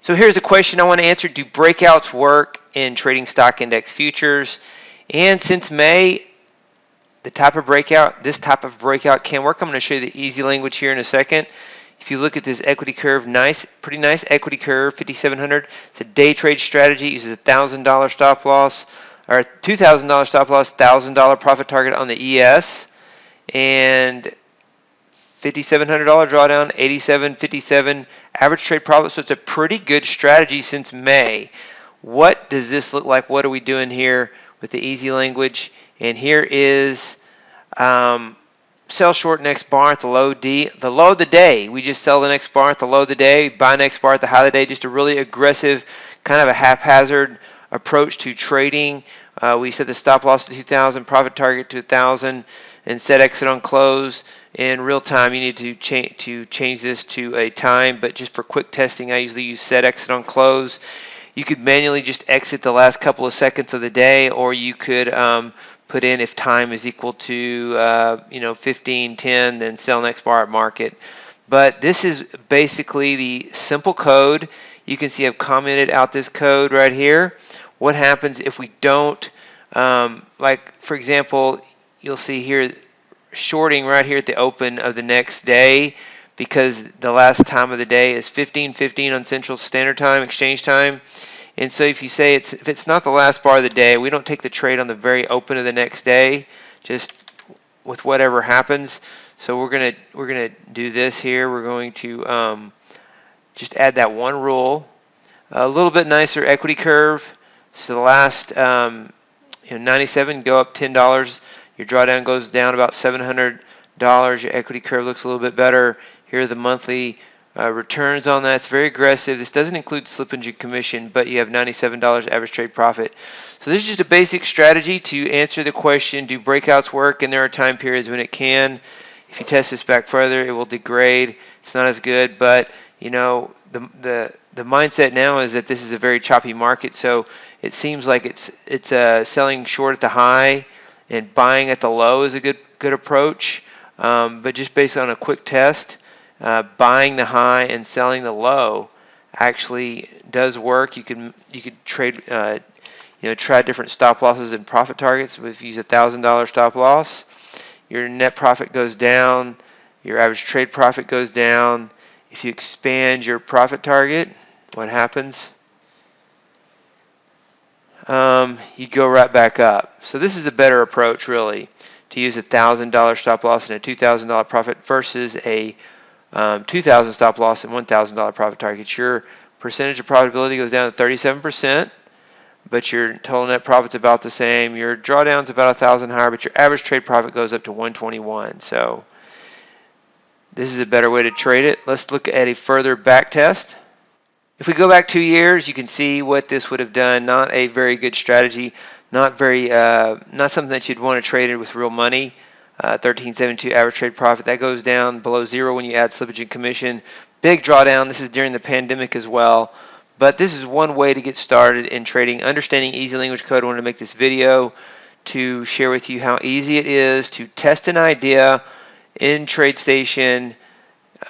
So here's the question I want to answer. Do breakouts work in trading stock index futures? And since May, this type of breakout can work. I'm going to show you the easy language here in a second. If you look at this equity curve, pretty nice equity curve, 5,700. It's a day trade strategy. It uses a $1,000 stop loss, or $2,000 stop loss, $1,000 profit target on the ES, and $5,700 drawdown, 87.57 average trade profit. So it's a pretty good strategy since May. What does this look like? What are we doing here with the easy language? And here is sell short next bar at the low D, the low of the day. We just sell the next bar at the low of the day, buy next bar at the high of the day. Just a really aggressive, kind of a haphazard approach to trading. We set the stop loss to 2,000, profit target to 1,000, and set exit on close. In real time, you need to change this to a time, but just for quick testing, I usually use set exit on close. You could manually just exit the last couple of seconds of the day, or you could put in if time is equal to 15:10, then sell next bar at market. But this is basically the simple code. You can see I've commented out this code right here. What happens if we don't, like for example, you'll see here shorting right here at the open of the next day, because the last time of the day is 15:15 on Central Standard Time, exchange time. And so if you say if it's not the last bar of the day, we don't take the trade on the very open of the next day, just with whatever happens. So we're gonna do this here. We're going to just add that one rule. A little bit nicer equity curve. So the last 97 go up $10. Your drawdown goes down about $700. Your equity curve looks a little bit better. Here are the monthly returns on that. It's very aggressive. This doesn't include slippage and commission, but you have $97 average trade profit. So this is just a basic strategy to answer the question, do breakouts work? And there are time periods when it can. If you test this back further, it will degrade. It's not as good, but you know, the mindset now is that this is a very choppy market, so it seems like it's selling short at the high and buying at the low is a good approach. But just based on a quick test, buying the high and selling the low actually does work. You could trade, try different stop losses and profit targets. If you use a $1,000 stop loss, your net profit goes down, your average trade profit goes down. If you expand your profit target, what happens? You go right back up. So this is a better approach, really, to use a $1,000 stop loss and a $2,000 profit versus a 2,000 stop loss and $1,000 profit target. Your percentage of profitability goes down to 37%, but your total net profit's about the same. Your drawdown's about 1,000 higher, but your average trade profit goes up to 121. So this is a better way to trade it. Let's look at a further back test. If we go back 2 years, you can see what this would have done. Not a very good strategy. Not something that you'd want to trade it with real money. 13.72 average trade profit. That goes down below zero when you add slippage and commission. Big drawdown. This is during the pandemic as well. But this is one way to get started in trading. Understanding easy language code. I wanted to make this video to share with you how easy it is to test an idea in Tradestation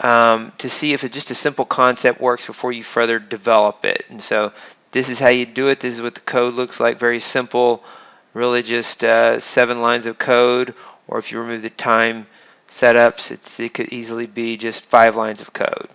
to see if it's just a simple concept works before you further develop it. And so this is how you do it. This is what the code looks like. Very simple, really just 7 lines of code. Or if you remove the time setups, it could easily be just 5 lines of code.